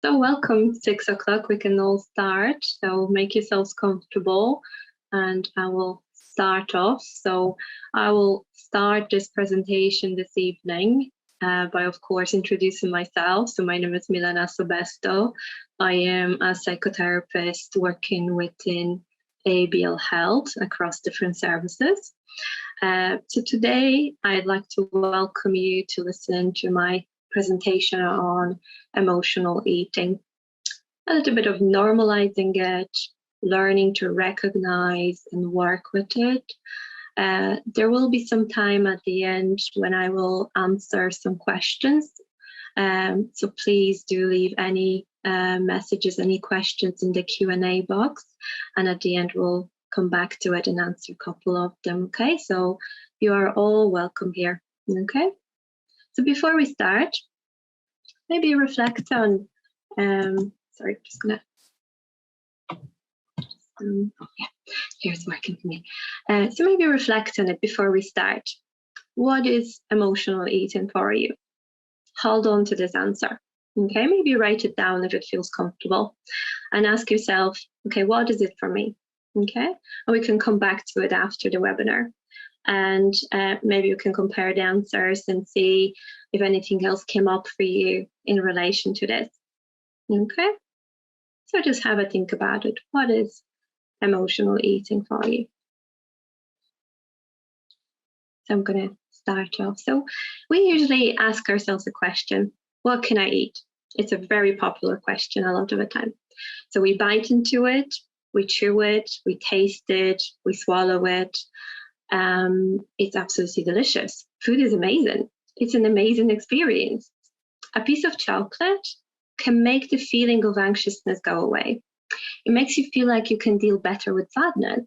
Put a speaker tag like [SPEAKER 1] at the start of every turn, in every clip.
[SPEAKER 1] So welcome, 6 o'clock, we can all start. So make yourselves comfortable and I will start off. So I will start this presentation this evening by, of course, introducing myself. So my name is Milena Sobesto. I am a psychotherapist working within ABL Health across different services. So today I'd like to welcome you to listen to my presentation on emotional eating. A little bit of normalizing it, learning to recognize and work with it. There will be some time at the end when I will answer some questions. So please do leave any messages, any questions in the Q&A box. And at the end, we'll come back to it and answer a couple of them, okay? So you are all welcome here, okay? So before we start, maybe reflect on, sorry, just gonna, yeah, here's working for me. So maybe reflect on it before we start. What is emotional eating for you? Hold on to this answer, okay? Maybe write it down if it feels comfortable and ask yourself, okay, what is it for me? Okay, and we can come back to it after the webinar. And maybe you can compare the answers and see if anything else came up for you in relation to this. Okay, so just have a think about it. What is emotional eating for you? So I'm going to start off. So we usually ask ourselves a question, what can I eat? It's a very popular question a lot of the time. So we bite into it, we chew it, we taste it, we swallow it. It's absolutely delicious. Food is amazing. It's an amazing experience. A piece of chocolate can make the feeling of anxiousness go away. It makes you feel like you can deal better with sadness.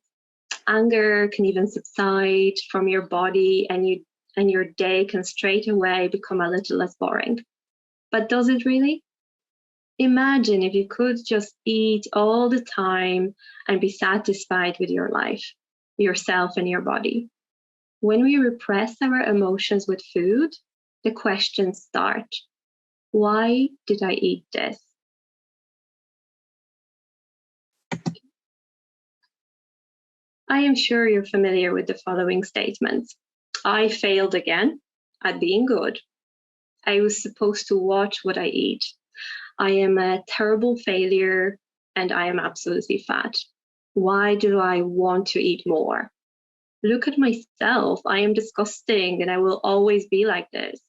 [SPEAKER 1] Anger can even subside from your body and your day can straight away become a little less boring. But does it really? Imagine if you could just eat all the time and be satisfied with your life, yourself and your body. When we repress our emotions with food, the questions start. Why did I eat this? I am sure you're familiar with the following statements. I failed again at being good. I was supposed to watch what I eat. I am a terrible failure and I am absolutely fat. Why do I want to eat more? Look at myself. I am disgusting and I will always be like this.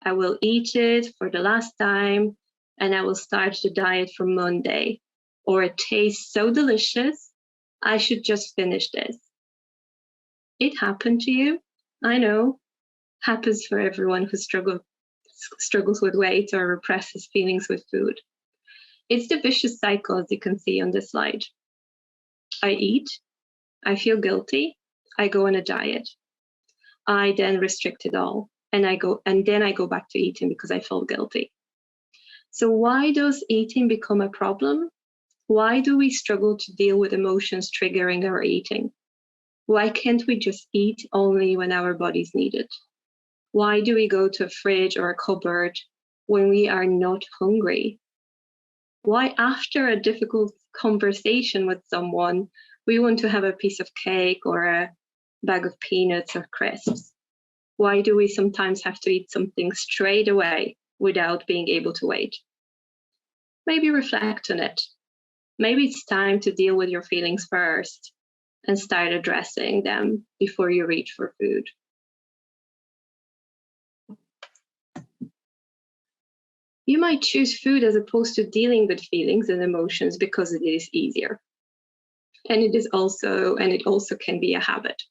[SPEAKER 1] I will eat it for the last time and I will start the diet from Monday. Or it tastes so delicious, I should just finish this. It happened to you, I know. Happens for everyone who struggles with weight or represses feelings with food. It's the vicious cycle, as you can see on this slide. I eat, I feel guilty, I go on a diet. I then restrict it all, and then I go back to eating because I feel guilty. So why does eating become a problem? Why do we struggle to deal with emotions triggering our eating? Why can't we just eat only when our bodies need it? Why do we go to a fridge or a cupboard when we are not hungry? Why, after a difficult conversation with someone, we want to have a piece of cake or a bag of peanuts or crisps? Why do we sometimes have to eat something straight away without being able to wait? Maybe reflect on it. Maybe it's time to deal with your feelings first and start addressing them before you reach for food. You might choose food as opposed to dealing with feelings and emotions because it is easier. And it also can be a habit.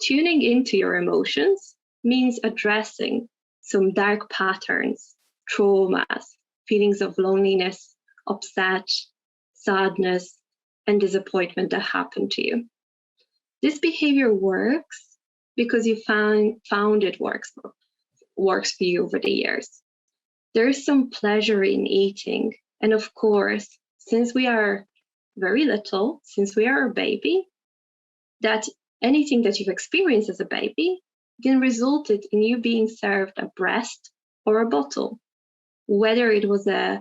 [SPEAKER 1] Tuning into your emotions means addressing some dark patterns, traumas, feelings of loneliness, upset, sadness, and disappointment that happened to you. This behavior works because you found it works for you over the years. There is some pleasure in eating. And of course, since we are very little, since we are a baby, that anything that you've experienced as a baby then resulted in you being served a breast or a bottle, whether it was a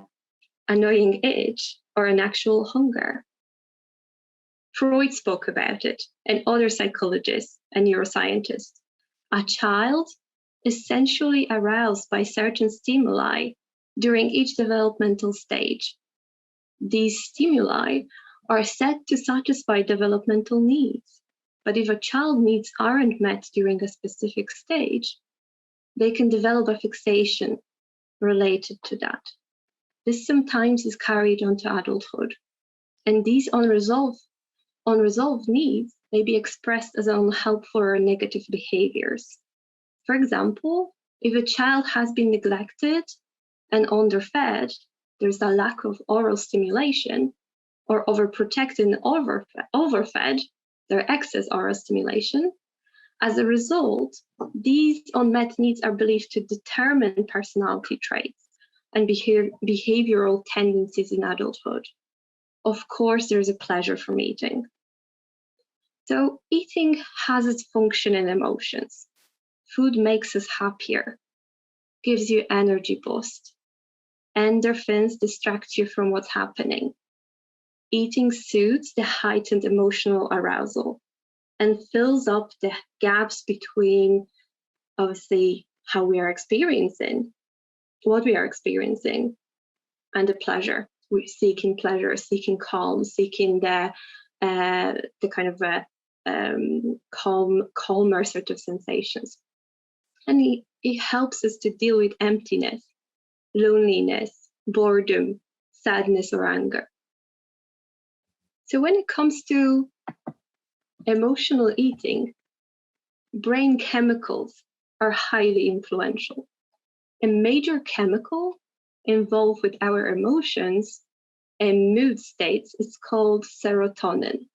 [SPEAKER 1] annoying itch, or an actual hunger. Freud spoke about it, and other psychologists and neuroscientists. A child essentially aroused by certain stimuli during each developmental stage. These stimuli are set to satisfy developmental needs, but if a child's needs aren't met during a specific stage, they can develop a fixation related to that. This sometimes is carried on to adulthood, and these unresolved needs may be expressed as unhelpful or negative behaviors. For example, if a child has been neglected and underfed, there's a lack of oral stimulation, or overprotected and overfed, there's excess oral stimulation. As a result, these unmet needs are believed to determine personality traits and behavioral tendencies in adulthood. Of course, there's a pleasure from eating. So eating has its function and emotions. Food makes us happier, gives you energy boost. Endorphins distract you from what's happening. Eating soothes the heightened emotional arousal and fills up the gaps between, obviously, how we are experiencing, what we are experiencing, and the pleasure. We're seeking pleasure, seeking calm, seeking the kind of calmer sort of sensations. And it helps us to deal with emptiness, loneliness, boredom, sadness, or anger. So when it comes to emotional eating, brain chemicals are highly influential. A major chemical involved with our emotions and mood states is called serotonin.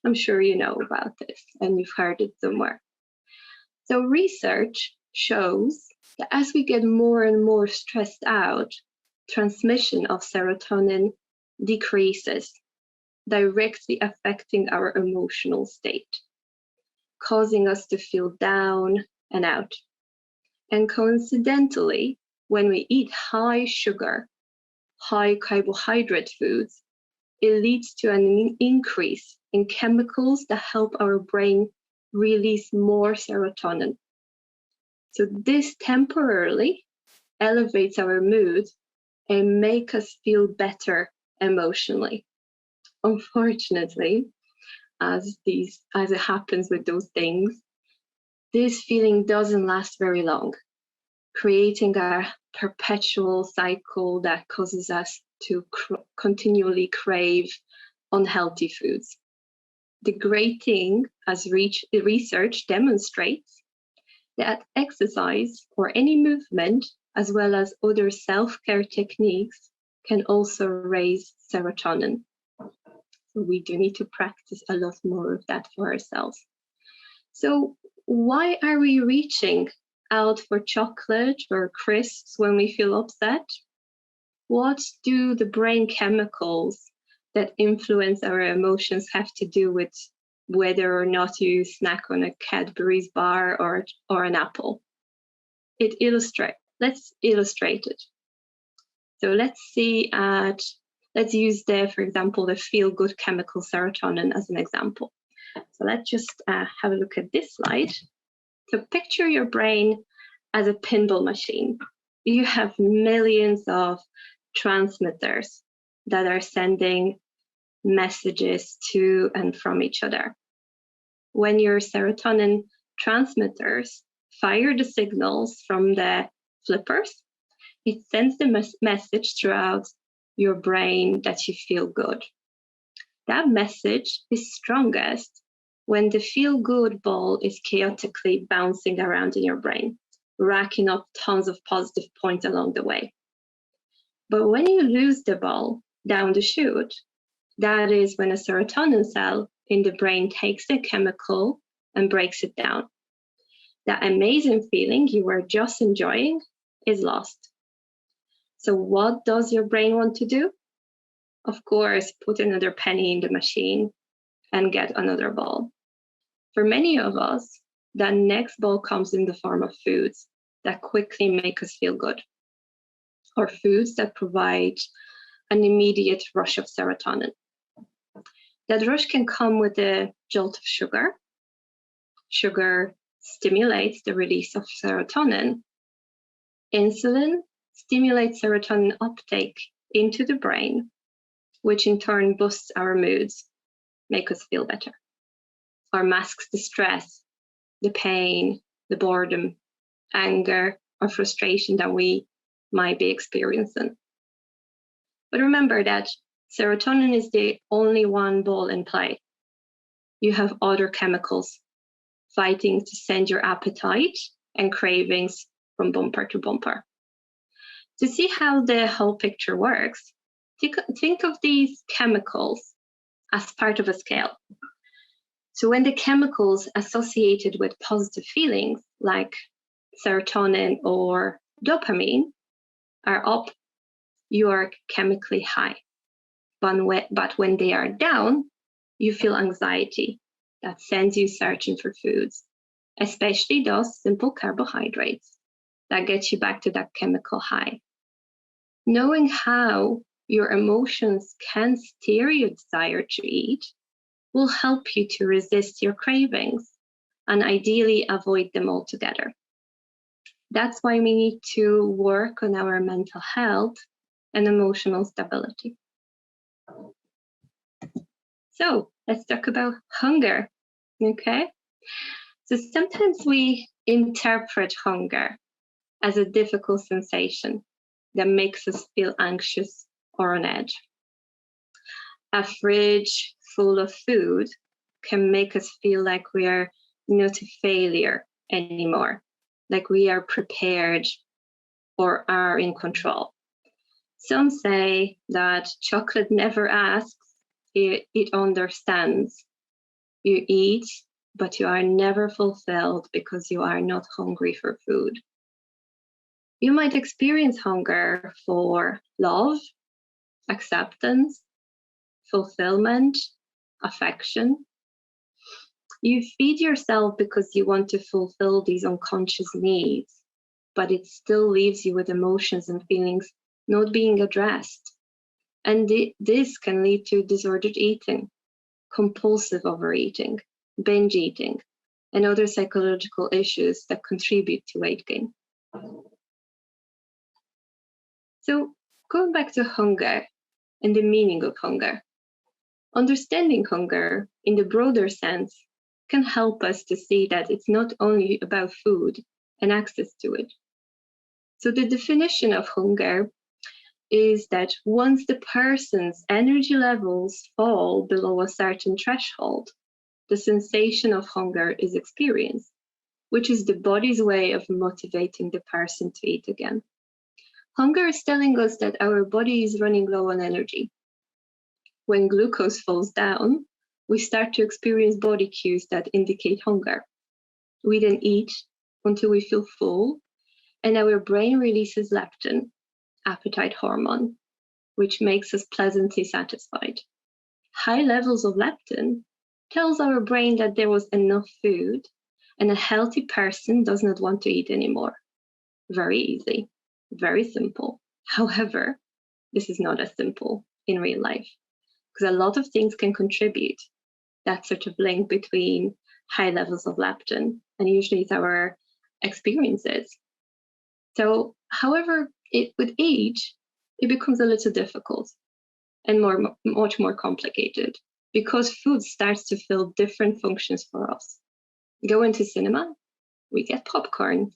[SPEAKER 1] I'm sure you know about this and you've heard it somewhere. So research shows that as we get more and more stressed out, transmission of serotonin decreases, directly affecting our emotional state, causing us to feel down and out. And coincidentally, when we eat high sugar, high carbohydrate foods, it leads to an increase in chemicals that help our brain release more serotonin. So this temporarily elevates our mood and make us feel better emotionally. Unfortunately, as it happens with those things, this feeling doesn't last very long, creating a perpetual cycle that causes us to continually crave unhealthy foods. The great thing, as research demonstrates, that exercise or any movement, as well as other self-care techniques, can also raise serotonin. So we do need to practice a lot more of that for ourselves. So why are we reaching out for chocolate or crisps when we feel upset? What do the brain chemicals that influence our emotions have to do with whether or not you snack on a Cadbury's bar or an apple? Let's illustrate it. So let's use for example, the feel-good chemical serotonin as an example. So let's just have a look at this slide. So picture your brain as a pinball machine. You have millions of transmitters that are sending messages to and from each other. When your serotonin transmitters fire the signals from the flippers, it sends the message throughout your brain that you feel good. That message is strongest when the feel-good ball is chaotically bouncing around in your brain, racking up tons of positive points along the way. But when you lose the ball down the chute, that is when a serotonin cell in the brain takes the chemical and breaks it down. That amazing feeling you were just enjoying is lost. So what does your brain want to do? Of course, put another penny in the machine and get another ball. For many of us, that next ball comes in the form of foods that quickly make us feel good. or foods that provide an immediate rush of serotonin. That rush can come with a jolt of sugar. Sugar stimulates the release of serotonin. Insulin stimulates serotonin uptake into the brain, which in turn boosts our moods, make us feel better, or masks the stress, the pain, the boredom, anger, or frustration that we might be experiencing. But remember that serotonin is the only one ball in play. You have other chemicals fighting to send your appetite and cravings from bumper to bumper. To see how the whole picture works, think of these chemicals as part of a scale. So when the chemicals associated with positive feelings, like serotonin or dopamine, are up, you are chemically high. But when they are down, you feel anxiety that sends you searching for foods, especially those simple carbohydrates that get you back to that chemical high. Knowing how your emotions can steer your desire to eat will help you to resist your cravings and ideally avoid them altogether. That's why we need to work on our mental health and emotional stability. So let's talk about hunger, okay? So sometimes we interpret hunger as a difficult sensation that makes us feel anxious or on edge. A fridge full of food can make us feel like we are not a failure anymore, like we are prepared or are in control. Some say that chocolate never asks, it understands. You eat, but you are never fulfilled because you are not hungry for food. You might experience hunger for love, acceptance, fulfillment, affection. You feed yourself because you want to fulfill these unconscious needs, but it still leaves you with emotions and feelings not being addressed. And this can lead to disordered eating, compulsive overeating, binge eating, and other psychological issues that contribute to weight gain. So going back to hunger and the meaning of hunger, understanding hunger in the broader sense can help us to see that it's not only about food and access to it. So the definition of hunger is that once the person's energy levels fall below a certain threshold, the sensation of hunger is experienced, which is the body's way of motivating the person to eat again. Hunger is telling us that our body is running low on energy. When glucose falls down, we start to experience body cues that indicate hunger. We then eat until we feel full, and our brain releases leptin, appetite hormone, which makes us pleasantly satisfied. High levels of leptin tells our brain that there was enough food and a healthy person does not want to eat anymore. Very easy, very simple. However, this is not as simple in real life because a lot of things can contribute that sort of link between high levels of leptin, and usually it's our experiences. So, however, with age, it becomes a little difficult and much more complicated because food starts to fill different functions for us. Going to cinema, we get popcorn.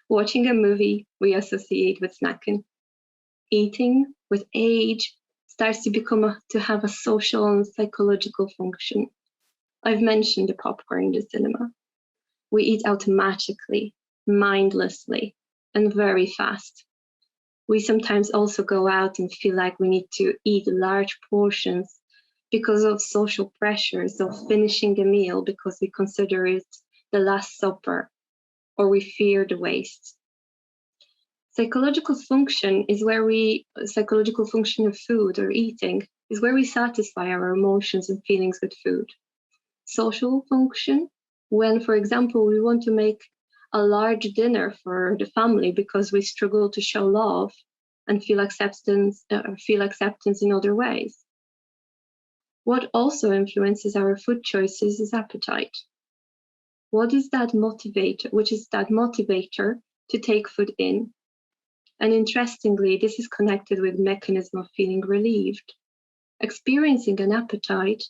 [SPEAKER 1] Watching a movie, we associate with snacking. Eating with age starts to have a social and psychological function. I've mentioned the popcorn in the cinema. We eat automatically, mindlessly, and very fast. We sometimes also go out and feel like we need to eat large portions because of social pressures of finishing the meal because we consider it the Last Supper or we fear the waste. Psychological function of food or eating is where we satisfy our emotions and feelings with food. Social function, when, for example, we want to make a large dinner for the family because we struggle to show love and feel acceptance in other ways. What also influences our food choices is appetite. What is that motivator? Which is that motivator to take food in? And interestingly, this is connected with the mechanism of feeling relieved. Experiencing an appetite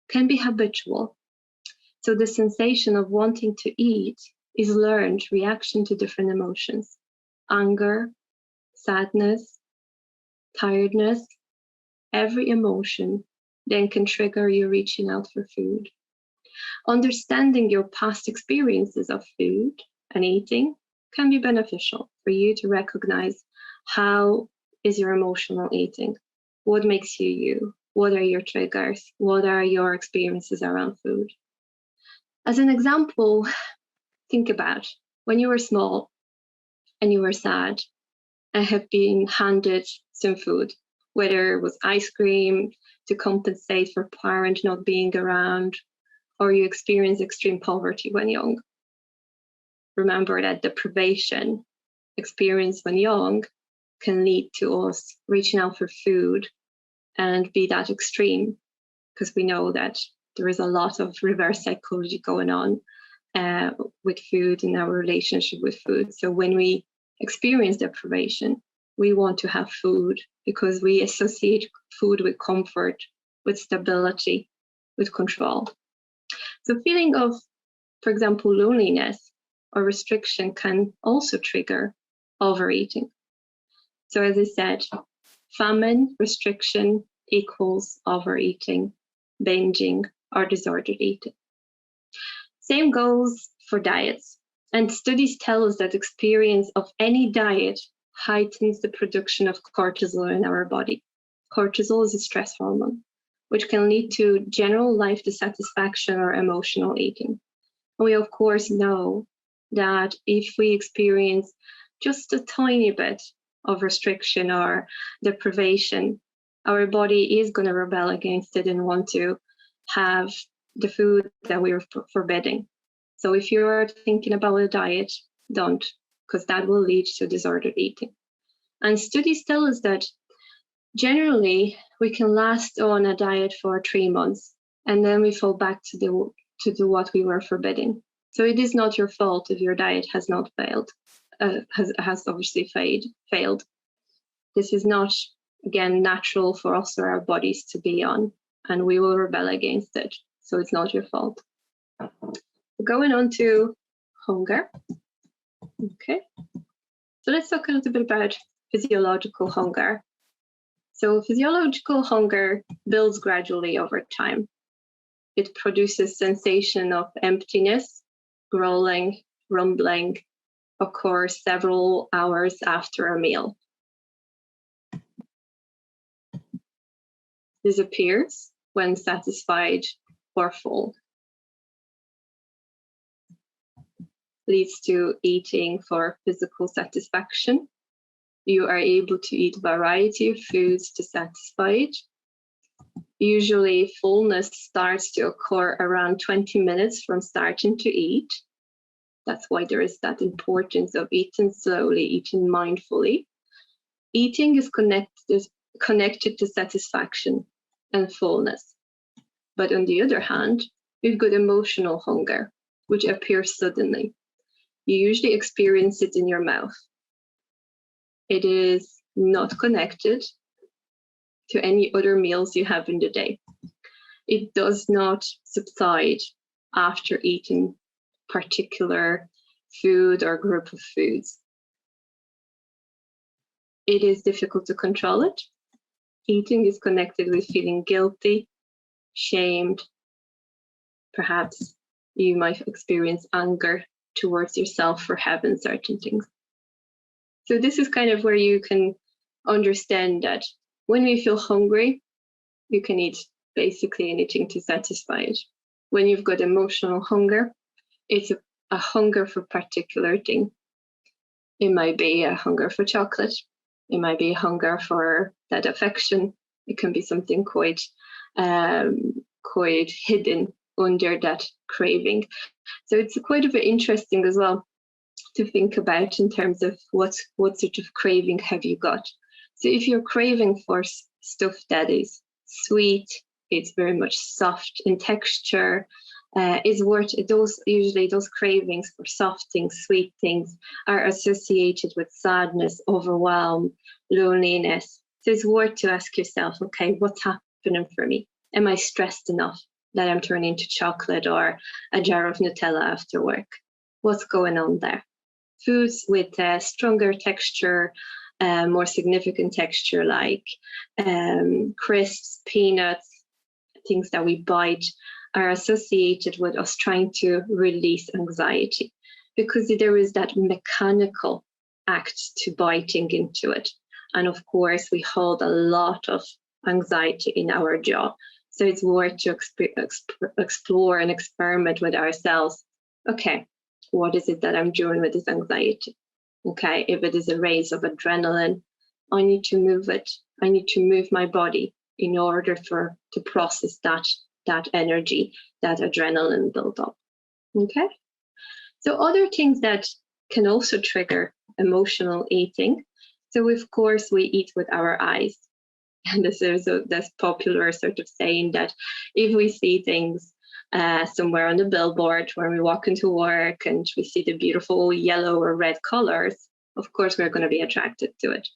[SPEAKER 1] can be habitual. So the sensation of wanting to eat is learned reaction to different emotions. Anger, sadness, tiredness, every emotion then can trigger you reaching out for food. Understanding your past experiences of food and eating can be beneficial for you to recognize how is your emotional eating, what makes you you, what are your triggers, what are your experiences around food. As an example, think about when you were small and you were sad and have been handed some food, whether it was ice cream to compensate for parent not being around, or you experience extreme poverty when young. Remember that deprivation experience when young can lead to us reaching out for food and be that extreme, because we know that there is a lot of reverse psychology going on with food and our relationship with food. So when we experience deprivation, we want to have food because we associate food with comfort, with stability, with control. So feeling of, for example, loneliness or restriction can also trigger overeating. So as I said, famine, restriction equals overeating, binging, or disordered eating. Same goes for diets. And studies tell us that experience of any diet heightens the production of cortisol in our body. Cortisol is a stress hormone, which can lead to general life dissatisfaction or emotional eating. And we, of course, know that if we experience just a tiny bit of restriction or deprivation, our body is going to rebel against it and want to have the food that we're forbidding. So if you're thinking about a diet, don't, because that will lead to disordered eating. And studies tell us that generally we can last on a diet for 3 months, and then we fall back to do what we were forbidding. So it is not your fault if your diet has not failed, has obviously failed. This is not, again, natural for us or our bodies to be on, and we will rebel against it. So it's not your fault. Going on to hunger. Okay. So let's talk a little bit about physiological hunger. So physiological hunger builds gradually over time. It produces sensation of emptiness, growling, rumbling, occurs several hours after a meal. Disappears when satisfied or full. Leads to eating for physical satisfaction. You are able to eat a variety of foods to satisfy it. Usually fullness starts to occur around 20 minutes from starting to eat. That's why there is that importance of eating slowly, eating mindfully. Eating is connected to satisfaction and fullness. But on the other hand, we've got emotional hunger, which appears suddenly. You usually experience it in your mouth. It is not connected to any other meals you have in the day. It does not subside after eating particular food or group of foods. It is difficult to control it. Eating is connected with feeling guilty, shamed. Perhaps you might experience anger towards yourself for having certain things. So this is kind of where you can understand that when we feel hungry, you can eat basically anything to satisfy it. When you've got emotional hunger, it's a hunger for a particular thing. It might be a hunger for chocolate. It might be a hunger for that affection. It can be something quite hidden under that craving. So it's quite a bit interesting as well to think about in terms of what sort of craving have you got. So if you're craving for stuff that is sweet, it's very much soft in texture, is worth those cravings for soft things, sweet things are associated with sadness, overwhelm, loneliness. So it's worth to ask yourself, okay, what's happening for me? Am I stressed enough that I'm turning to chocolate or a jar of Nutella after work? What's going on there? Foods with stronger texture, more significant texture, like crisps, peanuts, things that we bite, are associated with us trying to release anxiety, because there is that mechanical act to biting into it. And of course, we hold a lot of anxiety in our jaw. So it's worth to explore and experiment with ourselves. Okay, what is it that I'm doing with this anxiety? Okay, if it is a raise of adrenaline, I need to move it. I need to move my body in order to process that energy, that adrenaline buildup. Okay, so other things that can also trigger emotional eating. So of course we eat with our eyes, and this popular sort of saying that if we see things somewhere on the billboard when we walk into work and we see the beautiful yellow or red colors, of course we're going to be attracted to it.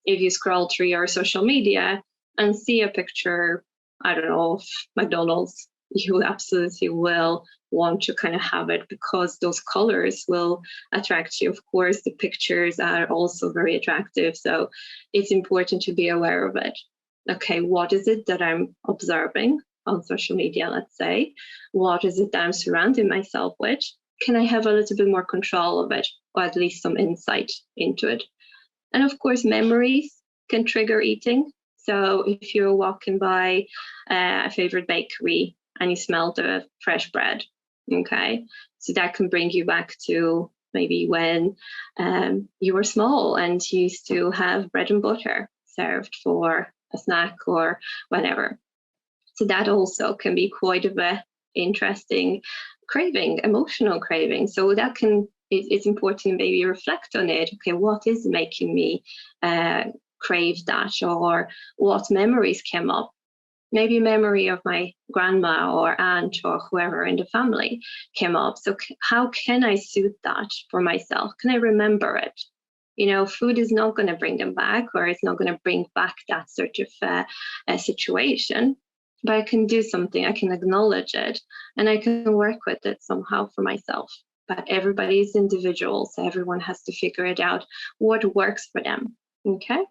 [SPEAKER 1] If you scroll through your social media and see a picture, I don't know, of McDonald's, you absolutely will want to kind of have it because those colors will attract you. Of course, the pictures are also very attractive, so it's important to be aware of it. Okay, what is it that I'm observing on social media, let's say? What is it that I'm surrounding myself with? Can I have a little bit more control of it, or at least some insight into it? And of course, memories can trigger eating. So if you're walking by a favorite bakery and you smell the fresh bread, okay, so that can bring you back to maybe when you were small and you used to have bread and butter served for a snack or whatever. So that also can be quite a interesting craving, emotional craving. So that it's important to maybe reflect on it. Okay, what is making me crave that, or what memories came up? Maybe a memory of my grandma or aunt or whoever in the family came up. So how can I soothe that for myself? Can I remember it? You know, food is not going to bring them back, or it's not going to bring back that sort of situation. But I can do something, I can acknowledge it, and I can work with it somehow for myself. But everybody is individual, so everyone has to figure it out what works for them. Okay.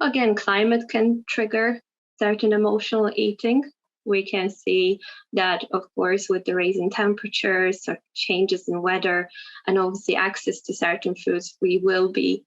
[SPEAKER 1] Again, climate can trigger certain emotional eating. We can see that, of course, with the rise in temperatures or changes in weather, and obviously access to certain foods, we will be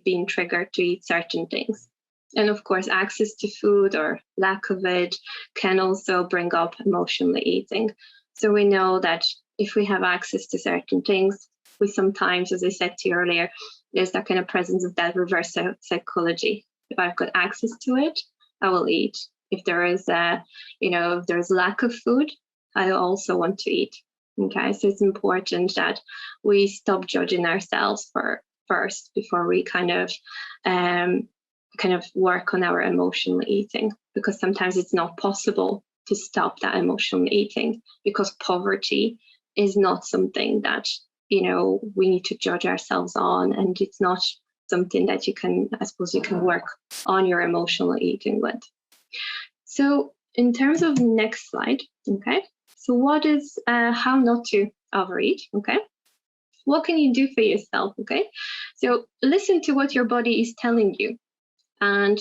[SPEAKER 1] being triggered to eat certain things. And of course, access to food or lack of it can also bring up emotional eating. So we know that if we have access to certain things, we sometimes, as I said to you earlier, there's that kind of presence of that reverse psychology. If I've got access to it, I will eat. If there is if there's lack of food, I also want to eat. Okay, so it's important that we stop judging ourselves first before we kind of work on our emotional eating, because sometimes it's not possible to stop that emotional eating, because poverty is not something that we need to judge ourselves on, and it's not something that you can work on your emotional eating with. So in terms of next slide, okay, so what is how not to overeat? Okay, what can you do for yourself? Okay, so listen to what your body is telling you, and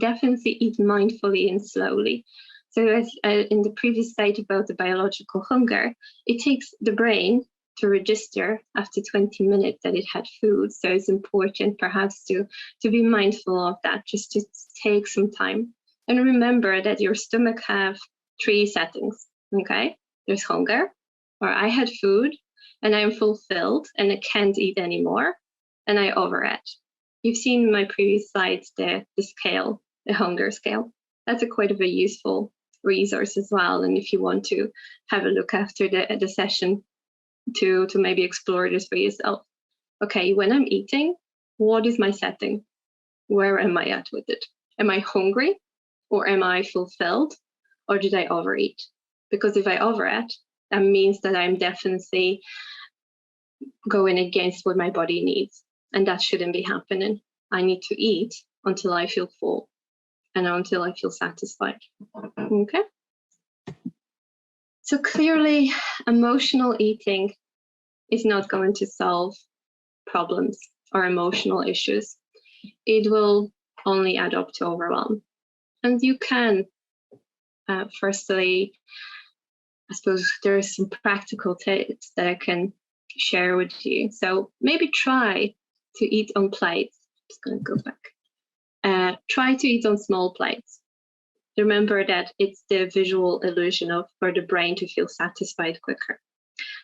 [SPEAKER 1] definitely eat mindfully and slowly. So as in the previous slide about the biological hunger, it takes the brain to register after 20 minutes that it had food. So it's important perhaps to be mindful of that, just to take some time. And remember that your stomach have 3 settings, okay? There's hunger, or I had food and I'm fulfilled and I can't eat anymore, and I overate. You've seen in my previous slides the scale, the hunger scale. That's quite of a useful resource as well. And if you want to have a look after the session to maybe explore this for yourself. Okay, when I'm eating, what is my setting? Where am I at with it? Am I hungry, or am I fulfilled, or did I overeat? Because if I overeat, that means that I'm definitely going against what my body needs, and that shouldn't be happening. I need to eat until I feel full and until I feel satisfied. Okay? So clearly, emotional eating is not going to solve problems or emotional issues. It will only add up to overwhelm. And you can, firstly, I suppose there's some practical tips that I can share with you. So maybe try to eat on plates. Just going to go back. Try to eat on small plates. Remember that it's the visual illusion of for the brain to feel satisfied quicker.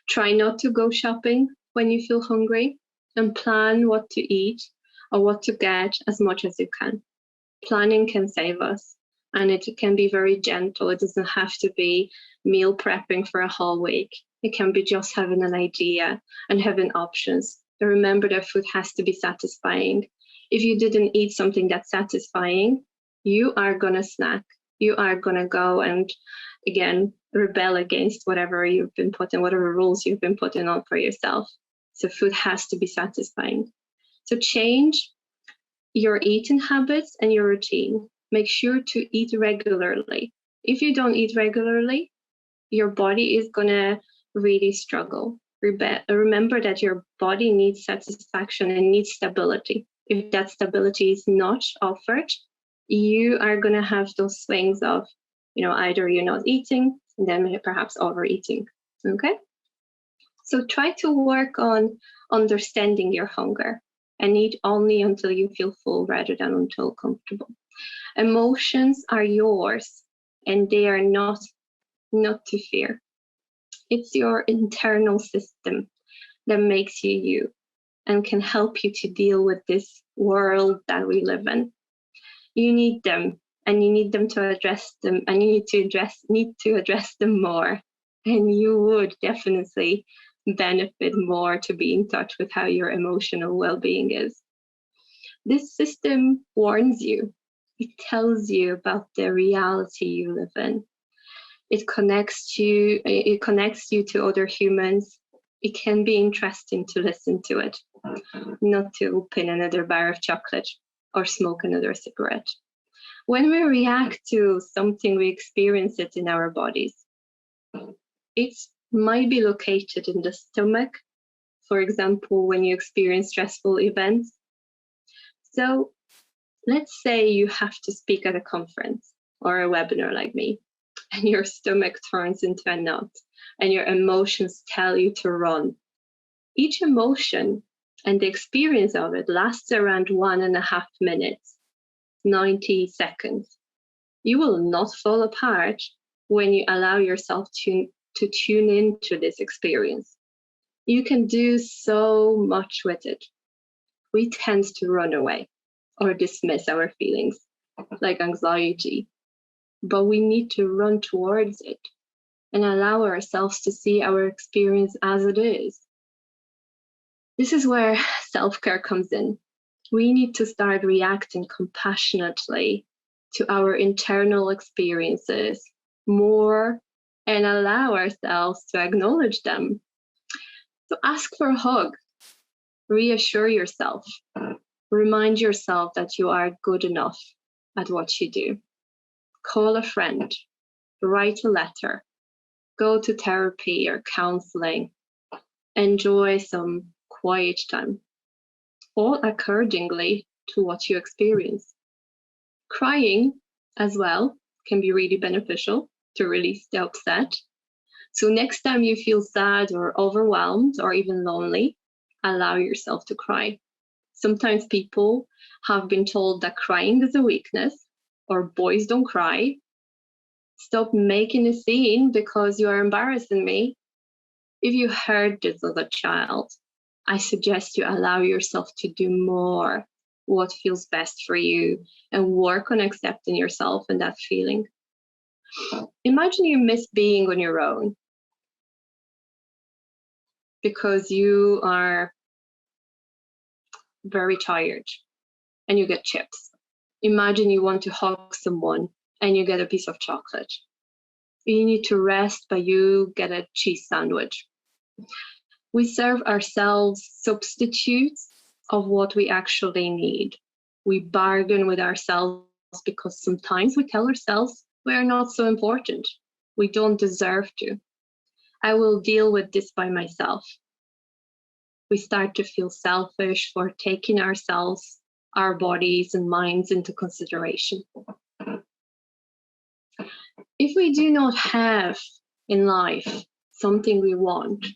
[SPEAKER 1] Try not to go shopping when you feel hungry, and plan what to eat or what to get as much as you can. Planning can save us, and it can be very gentle. It doesn't have to be meal prepping for a whole week. It can be just having an idea and having options. And remember that food has to be satisfying. If you didn't eat something that's satisfying, you are going to snack. You are going to go and, again, rebel against whatever you've been putting, whatever rules you've been putting on for yourself. So food has to be satisfying. So change your eating habits and your routine. Make sure to eat regularly. If you don't eat regularly, your body is going to really struggle. Remember that your body needs satisfaction and needs stability. If that stability is not offered, you are going to have those swings of, either you're not eating and then perhaps overeating. Okay? So try to work on understanding your hunger and eat only until you feel full rather than until comfortable. Emotions are yours and they are not to fear. It's your internal system that makes you you and can help you to deal with this world that we live in. You need them, and you need them to address them, and you need to address them more. And you would definitely benefit more to be in touch with how your emotional well-being is. This system warns you. It tells you about the reality you live in. It connects you to other humans. It can be interesting to listen to it, not to open another bar of chocolate or smoke another cigarette. When we react to something, we experience it in our bodies. It might be located in the stomach, for example, when you experience stressful events. So let's say you have to speak at a conference or a webinar like me, and your stomach turns into a knot and your emotions tell you to run. Each emotion and the experience of it lasts around 1.5 minutes, 90 seconds. You will not fall apart when you allow yourself to tune into this experience. You can do so much with it. We tend to run away or dismiss our feelings, like anxiety, but we need to run towards it and allow ourselves to see our experience as it is. This is where self-care comes in. We need to start reacting compassionately to our internal experiences more and allow ourselves to acknowledge them. So ask for a hug, reassure yourself, remind yourself that you are good enough at what you do. Call a friend, write a letter, go to therapy or counseling, enjoy some quiet time, all accordingly to what you experience. Crying as well can be really beneficial to release the upset. So next time you feel sad or overwhelmed or even lonely, allow yourself to cry. Sometimes people have been told that crying is a weakness or boys don't cry. Stop making a scene because you are embarrassing me. If you heard this as a child, I suggest you allow yourself to do more what feels best for you and work on accepting yourself and that feeling. Imagine you miss being on your own because you are very tired and you get chips. Imagine you want to hug someone and you get a piece of chocolate. You need to rest, but you get a cheese sandwich. We serve ourselves substitutes of what we actually need. We bargain with ourselves because sometimes we tell ourselves we are not so important. We don't deserve to. I will deal with this by myself. We start to feel selfish for taking ourselves, our bodies and minds into consideration. If we do not have in life something we want,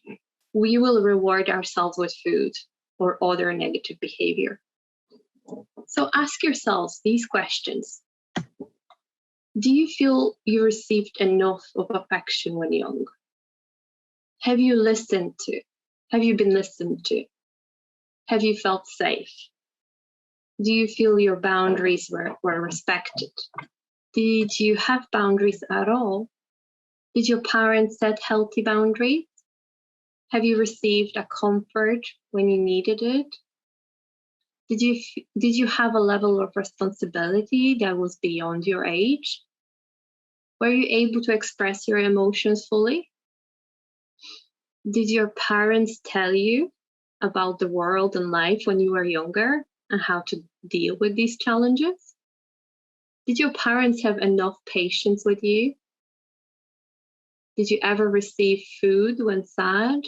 [SPEAKER 1] we will reward ourselves with food or other negative behavior. So ask yourselves these questions. Do you feel you received enough of affection when young? Have you listened to? Have you been listened to? Have you felt safe? Do you feel your boundaries were respected? Did you have boundaries at all? Did your parents set healthy boundaries? Have you received a comfort when you needed it? Did you have a level of responsibility that was beyond your age? Were you able to express your emotions fully? Did your parents tell you about the world and life when you were younger and how to deal with these challenges? Did your parents have enough patience with you? Did you ever receive food when sad?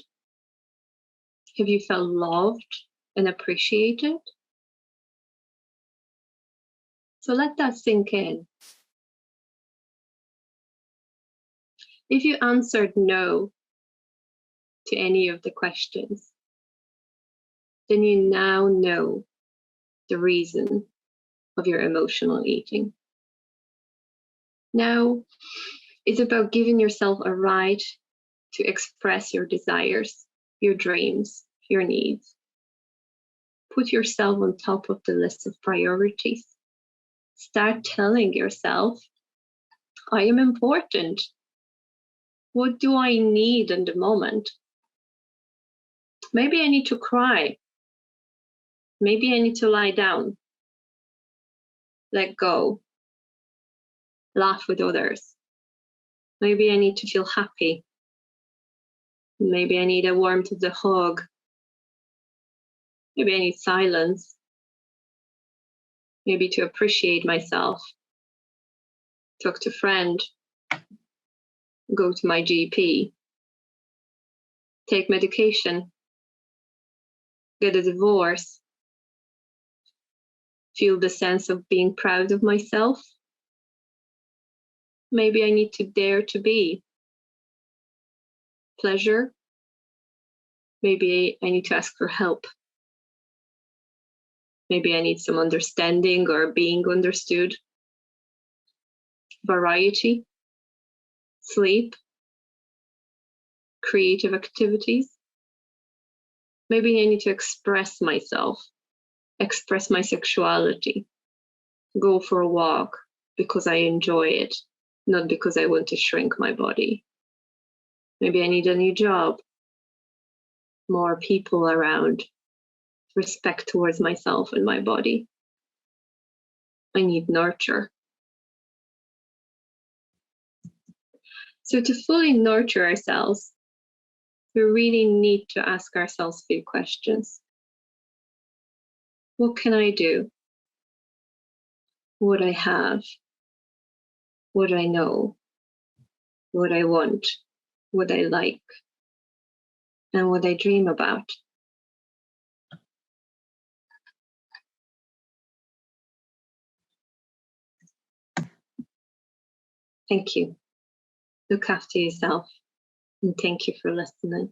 [SPEAKER 1] Have you felt loved and appreciated? So let that sink in. If you answered no to any of the questions, then you now know the reason of your emotional eating. Now, it's about giving yourself a right to express your desires, your dreams, your needs. Put yourself on top of the list of priorities. Start telling yourself, I am important. What do I need in the moment? Maybe I need to cry. Maybe I need to lie down. Let go. Laugh with others. Maybe I need to feel happy. Maybe I need a warmth of the hug. Maybe I need silence. Maybe to appreciate myself. Talk to a friend. Go to my GP. Take medication. Get a divorce. Feel the sense of being proud of myself. Maybe I need to dare to be. Pleasure. Maybe I need to ask for help. Maybe I need some understanding or being understood. Variety. Sleep. Creative activities. Maybe I need to express myself, express my sexuality, go for a walk because I enjoy it, not because I want to shrink my body. Maybe I need a new job, more people around, respect towards myself and my body. I need nurture. So to fully nurture ourselves, we really need to ask ourselves a few questions. What can I do? What I have? What I know? What I want? What I like? And what I dream about? Thank you. Look after yourself, and thank you for listening.